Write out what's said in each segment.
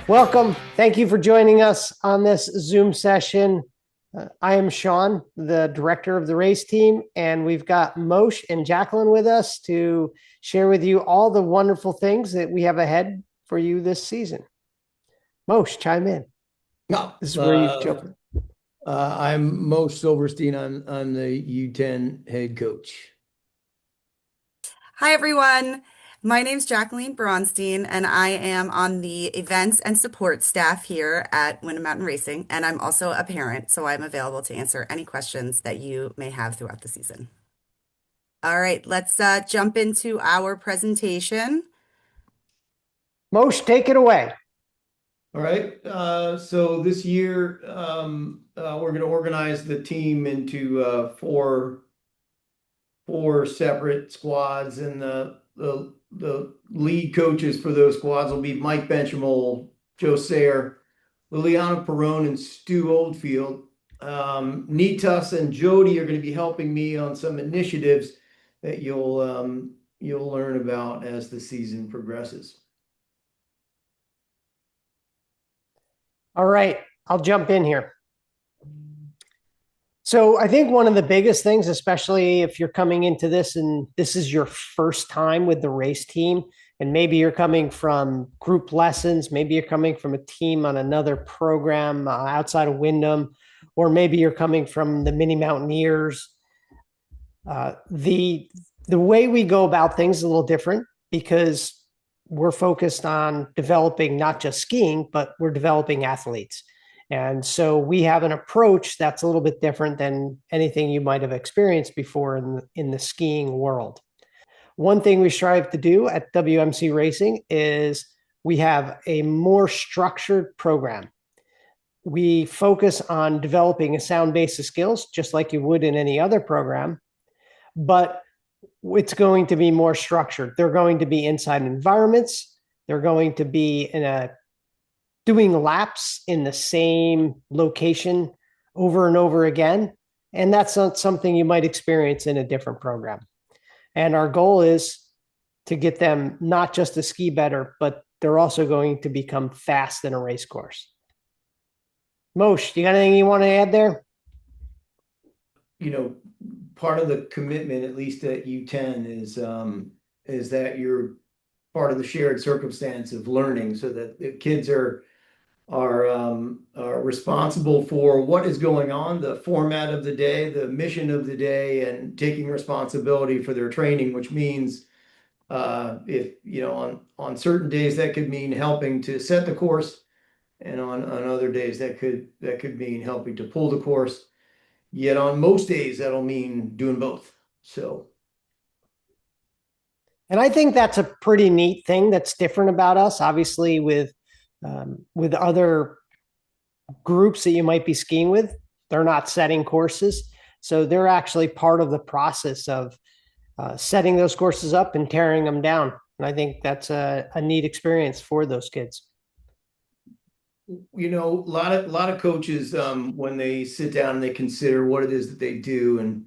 Welcome. Thank you for joining us on this Zoom session. I am Sean, the director of the race team, and we've got Moshe and Jacqueline with us to share with you all the wonderful things that we have ahead for you this season. Moshe, chime in. No, This is where you jump in. I'm Moshe Silverstein. I'm the U10 head coach. Hi, everyone. My name's Jacqueline Bronstein, and I am on the events and support staff here at Windham Mountain Racing, and I'm also a parent, so I'm available to answer any questions that you may have throughout the season. All right, let's jump into our presentation. Moshe, take it away. All right. So this year, we're going to organize the team into four separate squads, and the lead coaches for those squads will be Mike Benchimol, Joe Sayer, Liliana Perone, and Stu Oldfield. Nitas and Jody are going to be helping me on some initiatives that you'll learn about as the season progresses. All right, I'll jump in here. So I think one of the biggest things, especially if you're coming into this and this is your first time with the race team, and maybe you're coming from group lessons, maybe you're coming from a team on another program outside of Windham, or maybe you're coming from the Mini Mountaineers. The way we go about things is a little different because we're focused on developing not just skiing, but we're developing athletes. And so we have an approach that's a little bit different than anything you might have experienced before in the skiing world. One thing we strive to do at WMC Racing is we have a more structured program. We focus on developing a sound base of skills, just like you would in any other program, but it's going to be more structured. They're going to be inside environments. They're going to be doing laps in the same location over and over again. And that's not something you might experience in a different program. And our goal is to get them not just to ski better, but they're also going to become fast in a race course. Moshe, you got anything you want to add there? Part of the commitment, at least at U10, is that you're part of the shared circumstance of learning, so that the kids are responsible for what is going on, the format of the day, the mission of the day, and taking responsibility for their training, which means if on certain days that could mean helping to set the course, and on other days that could mean helping to pull the course. Yet on most days that'll mean doing both. And I think that's a pretty neat thing that's different about us. Obviously, with other groups that you might be skiing with, they're not setting courses, so they're actually part of the process of setting those courses up and tearing them down. And I think that's a neat experience for those kids. A lot of coaches, when they sit down and they consider what it is that they do and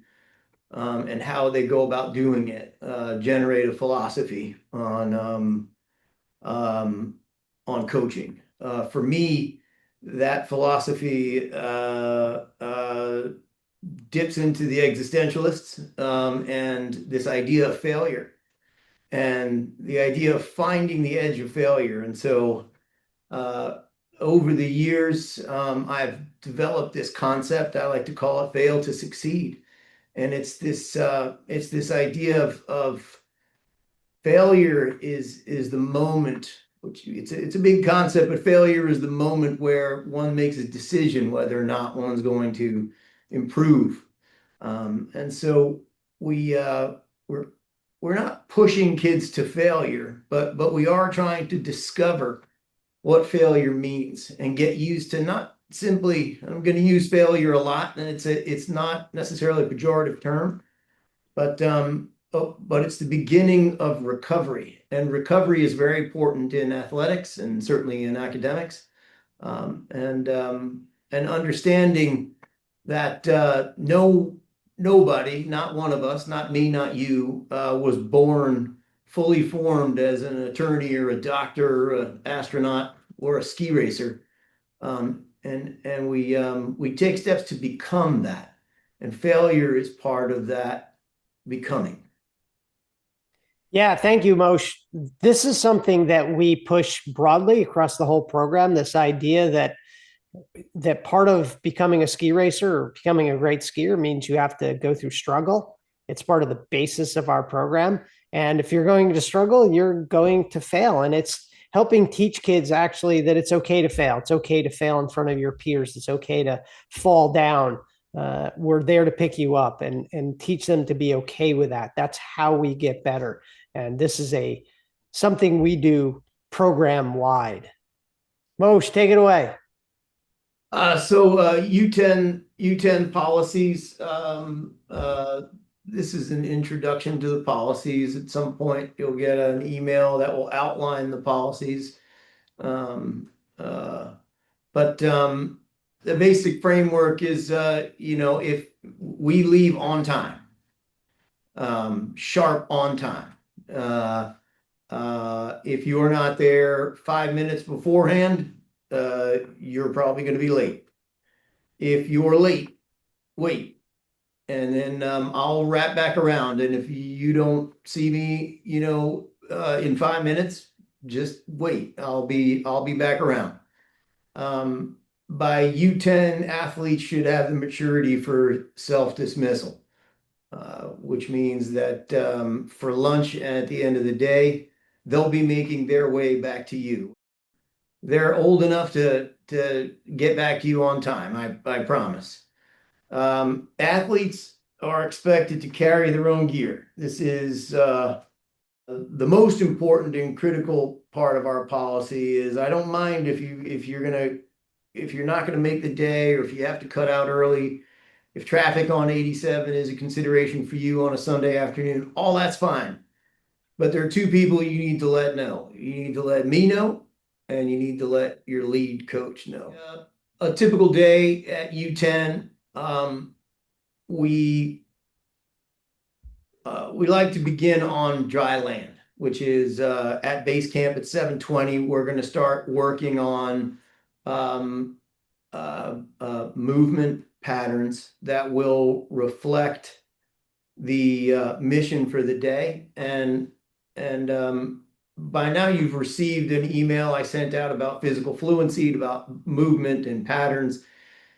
how they go about doing it, generate a philosophy on coaching. For me, that philosophy dips into the existentialists, and this idea of failure and the idea of finding the edge of failure. And so over the years, I've developed this concept. I like to call it fail to succeed. And it's this idea of failure is the moment, which it's a big concept, but failure is the moment where one makes a decision whether or not one's going to improve. And so we're not pushing kids to failure, but we are trying to discover what failure means and get used to not simply, I'm going to use failure a lot, and it's not necessarily a pejorative term, but it's the beginning of recovery, and recovery is very important in athletics and certainly in academics, and understanding that nobody, not one of us, not me, not you, was born fully formed as an attorney or a doctor or an astronaut. or a ski racer. And we take steps to become that. And failure is part of that becoming. Yeah, thank you, Moshe. This is something that we push broadly across the whole program. This idea that part of becoming a ski racer or becoming a great skier means you have to go through struggle. It's part of the basis of our program. And if you're going to struggle, you're going to fail. And it's helping teach kids actually that it's okay to fail. It's okay to fail in front of your peers. It's okay to fall down. We're there to pick you up and teach them to be okay with that. That's how we get better. And this is something we do program wide. Moshe, take it away. U10 policies. This is an introduction to the policies. At some point, you'll get an email that will outline the policies. But the basic framework is, if we leave on time, sharp on time. If you're not there 5 minutes beforehand, you're probably going to be late. If you're late, wait, and then I'll wrap back around. And if you don't see me, in 5 minutes, just wait. I'll be back around. By U10, athletes should have the maturity for self-dismissal, which means that for lunch and at the end of the day, they'll be making their way back to you. They're old enough to get back to you on time, I promise. Athletes are expected to carry their own gear. This is the most important and critical part of our policy. Is I don't mind if you're not gonna make the day, or if you have to cut out early, if traffic on 87 is a consideration for you on a Sunday afternoon, all that's fine. But there are two people you need to let know. You need to let me know, and you need to let your lead coach know. A typical day at U10, we like to begin on dry land, which is at base camp at 7:20. We're going to start working on movement patterns that will reflect the mission for the day. And by now you've received an email I sent out about physical fluency, about movement and patterns.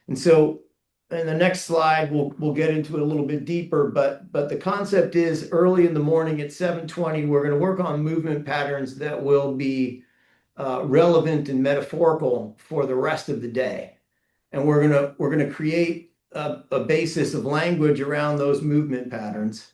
And so in the next slide, we'll get into it a little bit deeper, but the concept is early in the morning at 7:20, we're going to work on movement patterns that will be relevant and metaphorical for the rest of the day. And we're gonna create a basis of language around those movement patterns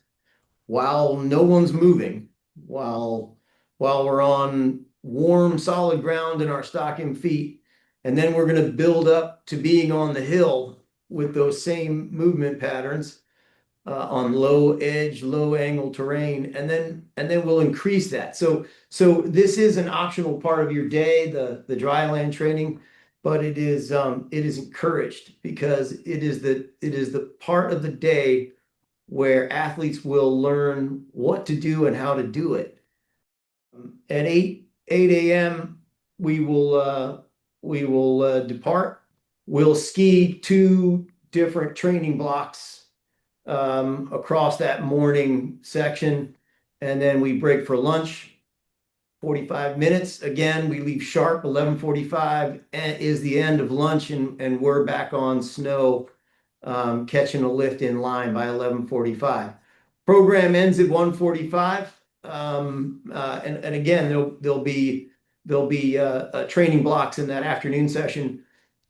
while no one's moving, while we're on warm, solid ground in our stocking feet. And then we're going to build up to being on the hill with those same movement patterns on low edge, low angle terrain, and then we'll increase that. So this is an optional part of your day, the dry land training, but it is encouraged, because it is the part of the day where athletes will learn what to do and how to do it. At 8 a.m. we will depart. We'll ski 2 different training blocks across that morning section, and then we break for lunch. 45 minutes. Again, we leave sharp. 11:45 is the end of lunch, and we're back on snow, catching a lift in line by 11:45. Program ends at 1:45. And again, there'll be training blocks in that afternoon session.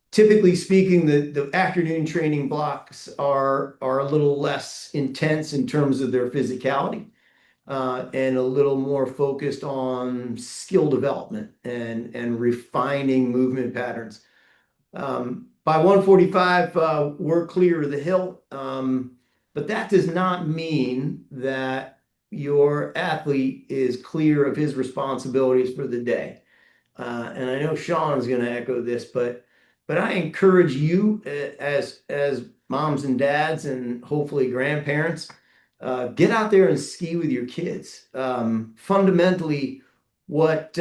Typically speaking, the afternoon training blocks are a little less intense in terms of their physicality, and a little more focused on skill development and refining movement patterns. By 1:45, we're clear of the hill, but that does not mean that your athlete is clear of his responsibilities for the day. And I know Sean's going to echo this, but I encourage you, as moms and dads and hopefully grandparents, get out there and ski with your kids. Fundamentally, what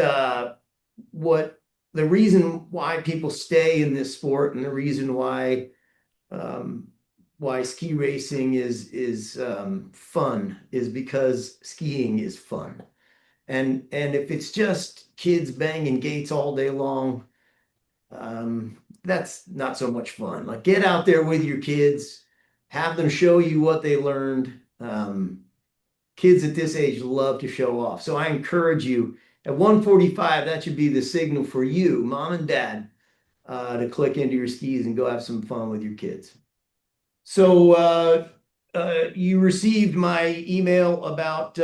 the reason why people stay in this sport and the reason why ski racing is fun is because skiing is fun. And if it's just kids banging gates all day long, that's not so much fun. Like get out there with your kids, have them show you what they learned. Kids at this age love to show off. So I encourage you at 1:45, that should be the signal for you, mom and dad, to click into your skis and go have some fun with your kids. So you received my email about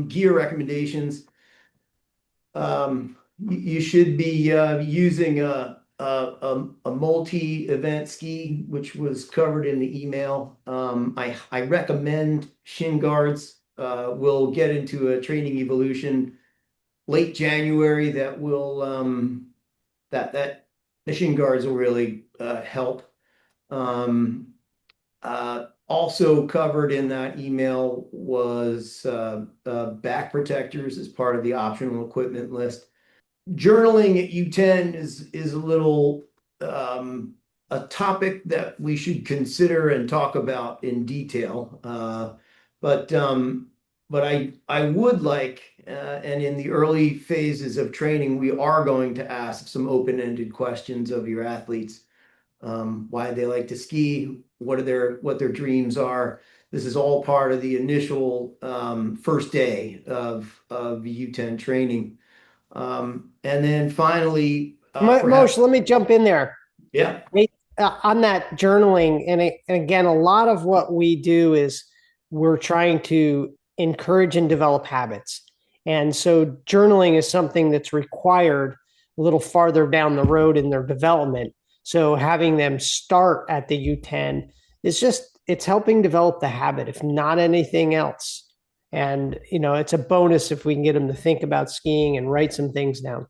gear recommendations. You should be using a multi-event ski, which was covered in the email. I recommend shin guards. We'll get into a training evolution late January that will that the shin guards will really help. Also covered in that email was back protectors as part of the optional equipment list. Journaling at U10 is a little a topic that we should consider and talk about in detail. But I would like, and in the early phases of training, we are going to ask some open-ended questions of your athletes. Why they like to ski, what their dreams are. This is all part of the initial first day of U10 training. And then finally, Moshe, let me jump in there. yeah. On that journaling, and again, a lot of what we do is we're trying to encourage and develop habits. And so journaling is something that's required a little farther down the road in their development. So having them start at the U10 is it's helping develop the habit, if not anything else. And, it's a bonus if we can get them to think about skiing and write some things down.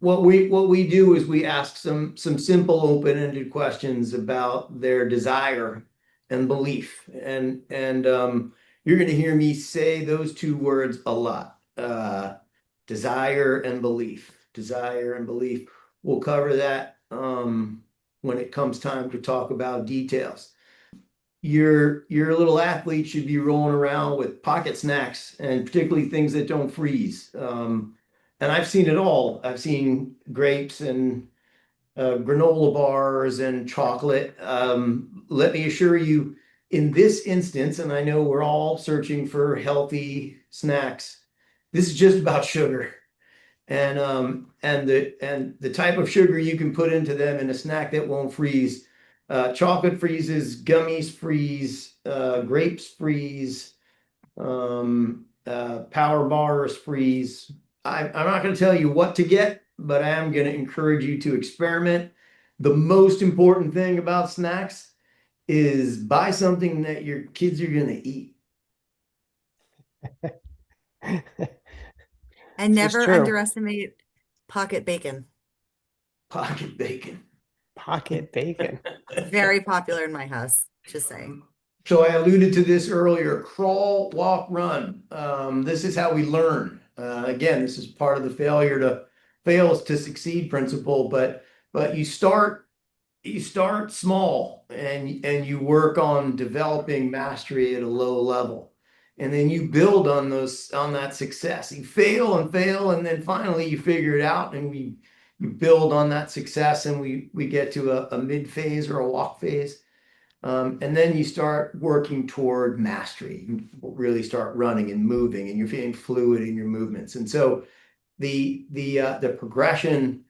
What we do is we ask some simple open-ended questions about their desire and belief. And you're going to hear me say those two words a lot. Desire and belief. Desire and belief. We'll cover that when it comes time to talk about details. Your little athlete should be rolling around with pocket snacks and particularly things that don't freeze. And I've seen it all. I've seen grapes and granola bars and chocolate. Let me assure you, in this instance, and I know we're all searching for healthy snacks, this is just about sugar. And the type of sugar you can put into them in a snack that won't freeze. Chocolate freezes, gummies freeze, grapes freeze, power bars freeze. I'm not going to tell you what to get, but I am going to encourage you to experiment. The most important thing about snacks is buy something that your kids are going to eat. And never underestimate pocket bacon. Pocket bacon. Pocket bacon. Very popular in my house, just saying. So I alluded to this earlier, crawl, walk, run. This is how we learn. Again, this is part of the fail to succeed principle, but you start small and you work on developing mastery at a low level. And then you build on that success. You fail, and then finally you figure it out, and you build on that success, and we get to a mid phase or a walk phase. And then you start working toward mastery. You really start running and moving, and you're feeling fluid in your movements. And so the progression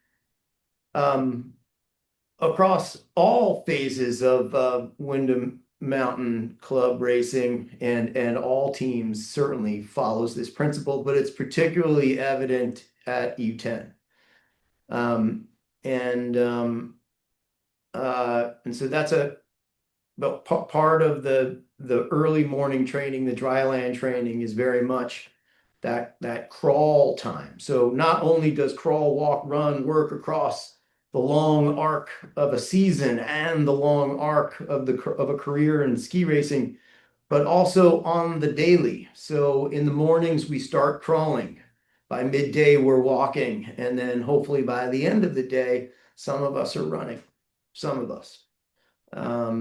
across all phases of Windham Mountain Club racing and all teams certainly follows this principle, but it's particularly evident at U10. And so that's but part of the early morning training, the dry land training, is very much that crawl time. So not only does crawl, walk, run work across the long arc of a season and the long arc of a career in ski racing, but also on the daily. So in the mornings we start crawling. by midday, we're walking. And then hopefully by the end of the day, some of us are running, some of us. I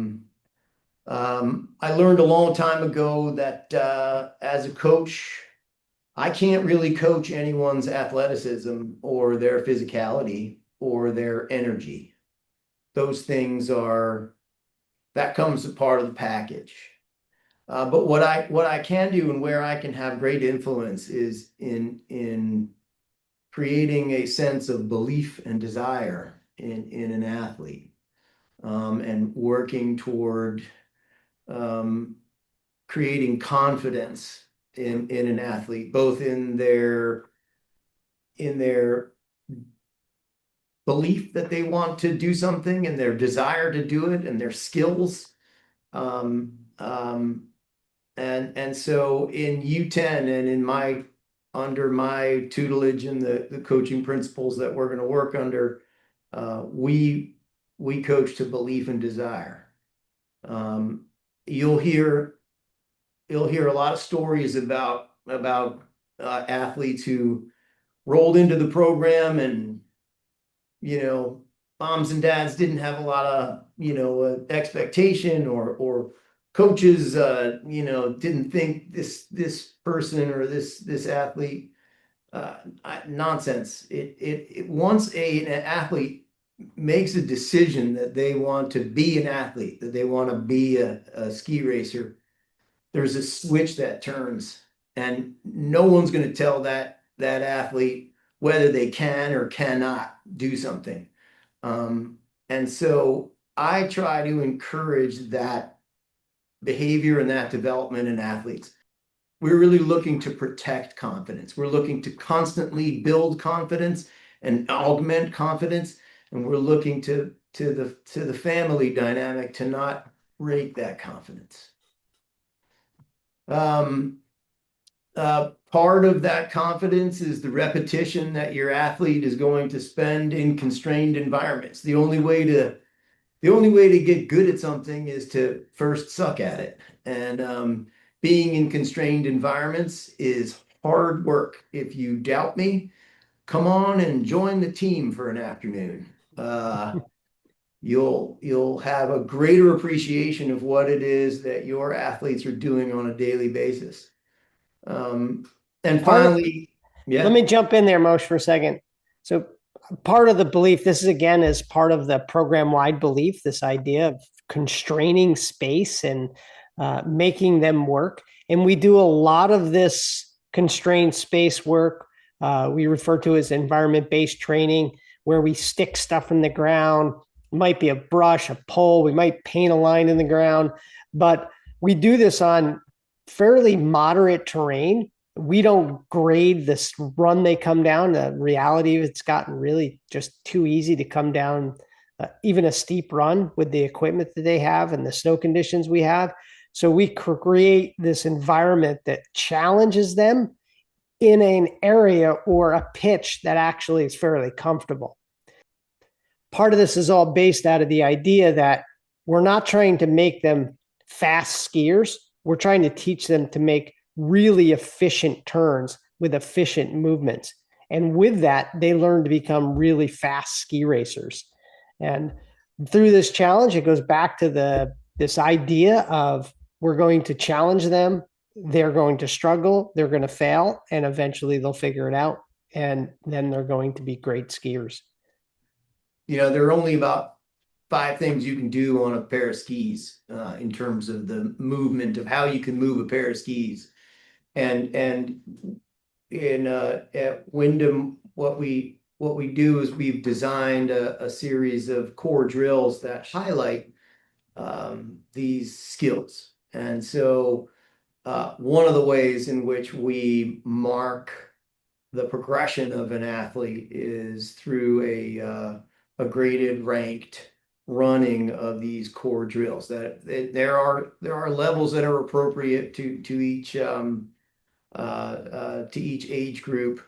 learned a long time ago that as a coach, I can't really coach anyone's athleticism or their physicality or their energy. Those things are, that comes a part of the package. But what I can do and where I can have great influence is in creating a sense of belief and desire in an athlete, and working toward creating confidence in an athlete, both in their belief that they want to do something and their desire to do it and their skills. Um, um, and so in U10 and under my tutelage and the coaching principles that we're going to work under, we coach to belief and desire. Um, you'll hear a lot of stories about athletes who rolled into the program and moms and dads didn't have a lot of expectation, or coaches didn't think this person or this athlete, nonsense. It once an athlete makes a decision that they want to be an athlete, that they want to be a ski racer, there's a switch that turns, and no one's going to tell that athlete whether they can or cannot do something. And so I try to encourage that behavior and that development in athletes. We're really looking to protect confidence. We're looking to constantly build confidence and augment confidence. And we're looking to the family dynamic to not break that confidence. Part of that confidence is the repetition that your athlete is going to spend in constrained environments. The only way to get good at something is to first suck at it. And being in constrained environments is hard work. If you doubt me, come on and join the team for an afternoon. You'll have a greater appreciation of what it is that your athletes are doing on a daily basis. And finally, let me jump in there, Moshe, for a second. So part of the belief, this is again is part of the program-wide belief, this idea of constraining space and making them work. And we do a lot of this constrained space work. We refer to as environment-based training, where we stick stuff in the ground. It might be a brush, a pole. We might paint a line in the ground, but we do this on fairly moderate terrain. We don't grade this run they come down. The reality, it's gotten really just too easy to come down even a steep run with the equipment that they have and the snow conditions we have. So we create this environment that challenges them in an area or a pitch that actually is fairly comfortable. Part of this is all based out of the idea that we're not trying to make them fast skiers. We're trying to teach them to make really efficient turns with efficient movements. And with that, they learn to become really fast ski racers. And through this challenge, it goes back to this idea of we're going to challenge them. They're going to struggle. They're going to fail. And eventually they'll figure it out. And then they're going to be great skiers. There are only about 5 things you can do on a pair of skis in terms of the movement of how you can move a pair of skis. And in at Windham, what we do is we've designed a series of core drills that highlight these skills. And so one of the ways in which we mark the progression of an athlete is through a graded, ranked running of these core drills. That there are levels that are appropriate to each age group.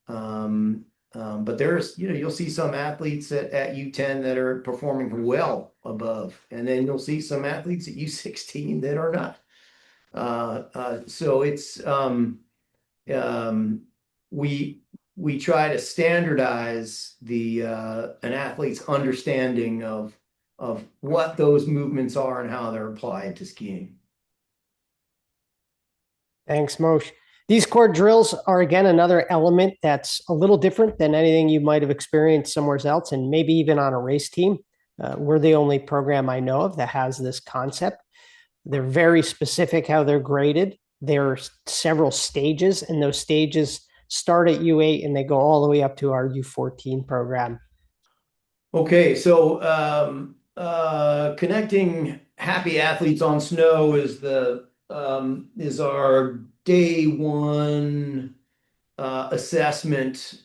But there's, you'll see some athletes at U10 that are performing well above, and then you'll see some athletes at U16 that are not. So it's we we try to standardize an athlete's understanding of what those movements are and how they're applied to skiing. Thanks, Moshe. These core drills are, again, another element that's a little different than anything you might have experienced somewhere else, and maybe even on a race team. We're the only program I know of that has this concept. They're very specific how they're graded. There are several stages, and those stages start at U8 and they go all the way up to our U14 program. Okay, so connecting happy athletes on snow is our day one assessment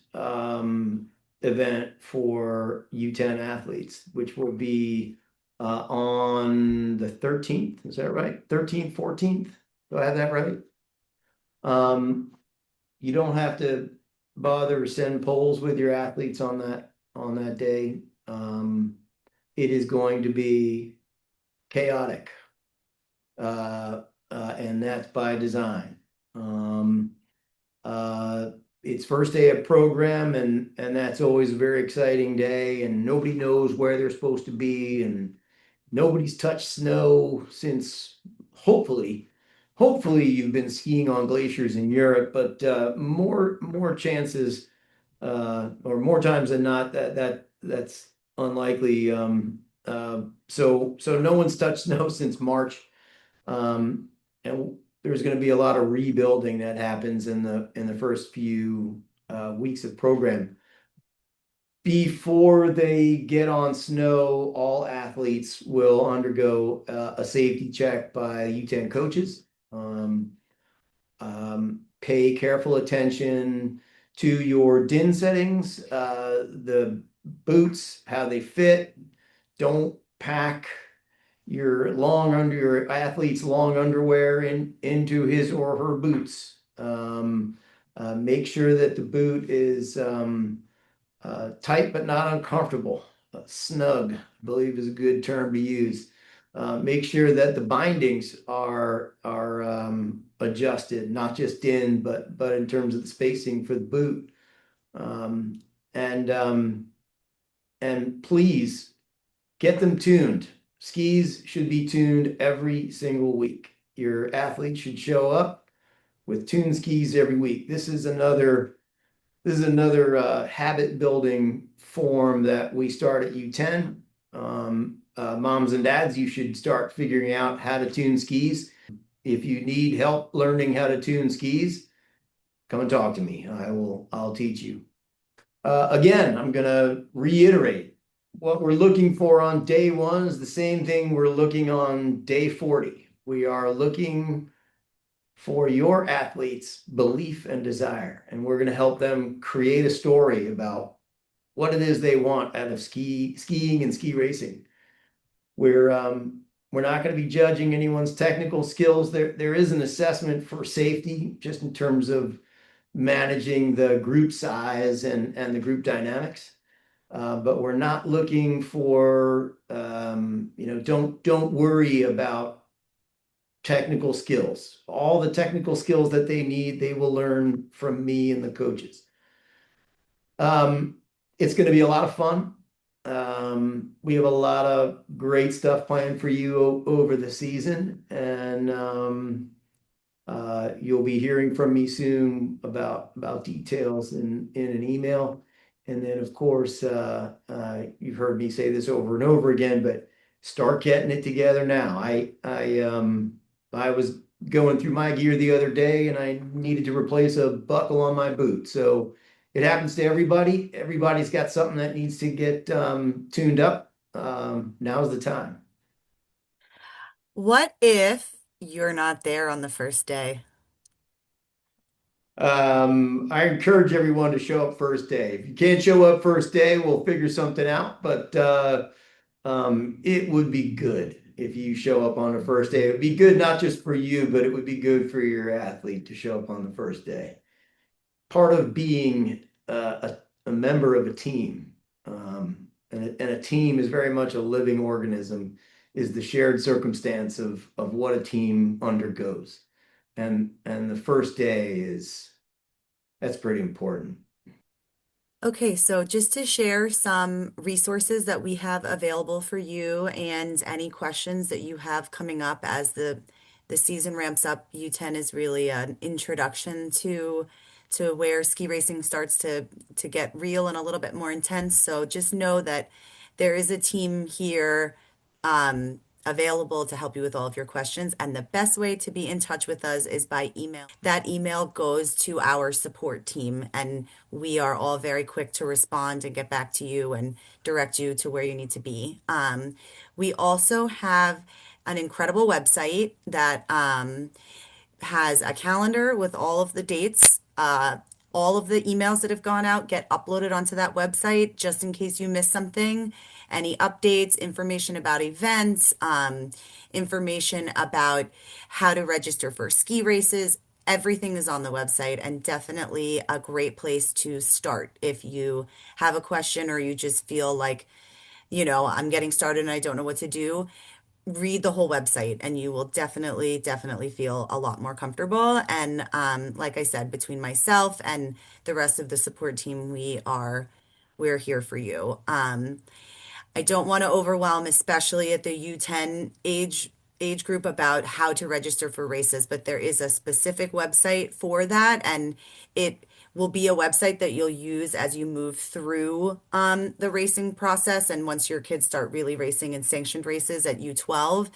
event for U10 athletes, which will be on the 13th. Is that right? 13th, 14th? Do I have that right? You don't have to bother to send polls with your athletes on that day. It is going to be chaotic, and that's by design. It's first day of program, and that's always a very exciting day, and nobody knows where they're supposed to be, and nobody's touched snow since hopefully you've been skiing on glaciers in Europe, but more chances or more times than not that's unlikely. So no one's touched snow since March, and there's going to be a lot of rebuilding that happens in the first few weeks of program. Before they get on snow, all athletes will undergo a safety check by U10 coaches. Pay careful attention to your DIN settings, the boots, how they fit. Don't pack your athlete's long underwear into his or her boots. Make sure that the boot is tight but not uncomfortable. Snug, I believe, is a good term to use. Make sure that the bindings are adjusted, not just in, but in terms of the spacing for the boot. Um, and please get them tuned. Skis should be tuned every single week. Your athlete should show up with tuned skis every week. This is another habit building form that we start at U10. Moms and dads, you should start figuring out how to tune skis. If you need help learning how to tune skis, come and talk to me. I'll teach you. Again, I'm gonna reiterate what we're looking for on day one is the same thing we're looking on day 40. We are looking for your athletes' belief and desire, and we're going to help them create a story about what it is they want out of skiing and ski racing. We're not going to be judging anyone's technical skills. There is an assessment for safety, just in terms of managing the group size and the group dynamics. But we're not looking for, don't worry about technical skills. All the technical skills that they need, they will learn from me and the coaches. It's going to be a lot of fun. We have a lot of great stuff planned for you over the season, and you'll be hearing from me soon about details in an email. And then, of course, you've heard me say this over and over again, but start getting it together now. I was going through my gear the other day, and I needed to replace a buckle on my boot. So it happens to everybody. Everybody's got something that needs to get tuned up. Now's the time. What if you're not there on the first day? I encourage everyone to show up first day. If you can't show up first day, we'll figure something out. But it would be good if you show up on the first day. It would be good not just for you, but it would be good for your athlete to show up on the first day. Part of being a member of a team, and a team is very much a living organism, is the shared circumstance of what a team undergoes. And the first day that's pretty important. Okay, so just to share some resources that we have available for you and any questions that you have coming up as the season ramps up, U10 is really an introduction to where ski racing starts to get real and a little bit more intense. So just know that there is a team here available to help you with all of your questions. And the best way to be in touch with us is by email. That email goes to our support team, and we are all very quick to respond and get back to you and direct you to where you need to be. We also have an incredible website that has a calendar with all of the dates. All of the emails that have gone out get uploaded onto that website just in case you miss something. Any updates, information about events, information about how to register for ski races. Everything is on the website and definitely a great place to start if you have a question or you just feel like, I'm getting started and I don't know what to do. Read the whole website and you will definitely feel a lot more comfortable. And like I said, between myself and the rest of the support team, we're here for you. I don't want to overwhelm, especially at the U10 age group, about how to register for races, but there is a specific website for that, and it will be a website that you'll use as you move through the racing process. And once your kids start really racing in sanctioned races at U12,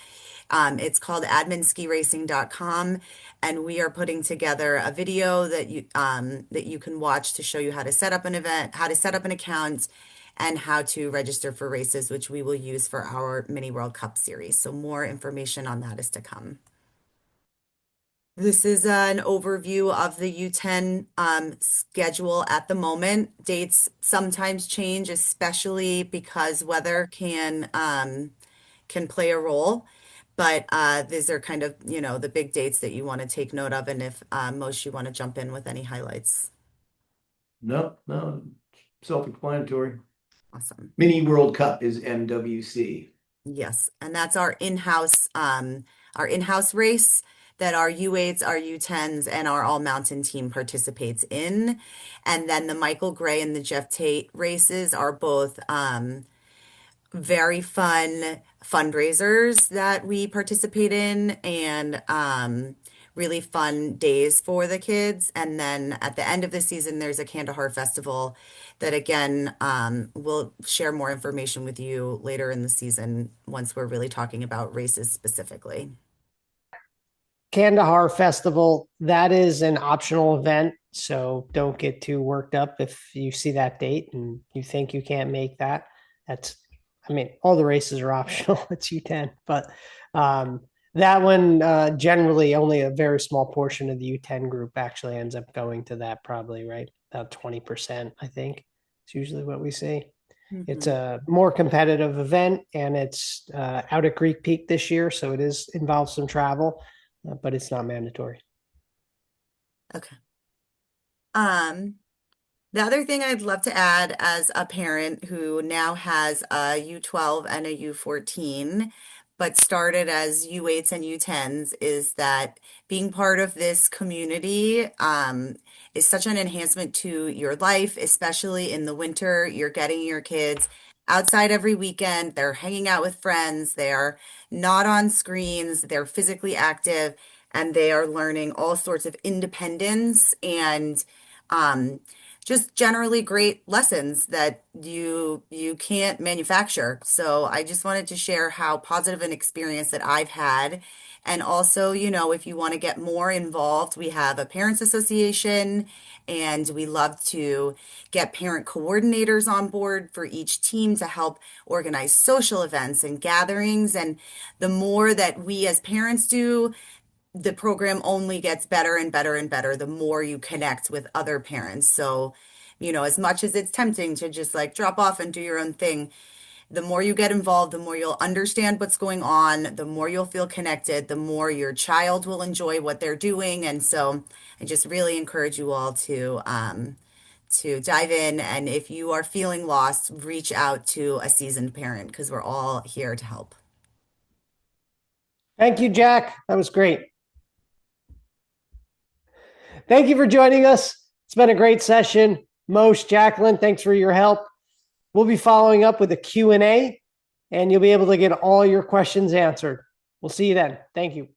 it's called adminskiracing.com, and we are putting together a video that you can watch to show you how to set up an event, how to set up an account, and how to register for races, which we will use for our Mini World Cup series. So more information on that is to come. This is an overview of the U10 schedule at the moment. Dates sometimes change, especially because weather can play a role. But these are kind of, the big dates that you want to take note of, and if most you want to jump in with any highlights. No, no, self-explanatory. Awesome. Mini World Cup is MWC. Yes, and that's our in-house race that our U8s, our U10s, and our all mountain team participates in. And then the Michael Gray and the Jeff Tate races are both very fun fundraisers that we participate in, and really fun days for the kids. And then at the end of the season, there's a Kandahar festival that, again, we'll share more information with you later in the season once we're really talking about races specifically. Kandahar Festival, that is an optional event. So don't get too worked up if you see that date and you think you can't make that. All the races are optional. It's U10, but that one, generally only a very small portion of the U10 group actually ends up going to that, probably, right? About 20%, I think. It's usually what we see. It's a more competitive event, and it's out at Greek Peak this year, so it involves some travel, but it's not mandatory. Okay. The other thing I'd love to add as a parent who now has a U12 and a U14, but started as U8s and U10s, is that being part of this community is such an enhancement to your life, especially in the winter. You're getting your kids outside every weekend, they're hanging out with friends, they're not on screens, they're physically active, and they are learning all sorts of independence and um, just generally great lessons that you can't manufacture. So I just wanted to share how positive an experience that I've had. And also, if you want to get more involved, we have a parents association, and we love to get parent coordinators on board for each team to help organize social events and gatherings. And the more that we as parents do, the program only gets better and better and better the more you connect with other parents. So, as much as it's tempting to just like drop off and do your own thing, the more you get involved, the more you'll understand what's going on, the more you'll feel connected, the more your child will enjoy what they're doing. And so I just really encourage you all to dive in. And if you are feeling lost, reach out to a seasoned parent because we're all here to help. Thank you, Jack. That was great. Thank you for joining us. It's been a great session. Most, Jacqueline, thanks for your help. We'll be following up with a Q&A, and you'll be able to get all your questions answered. We'll see you then. Thank you.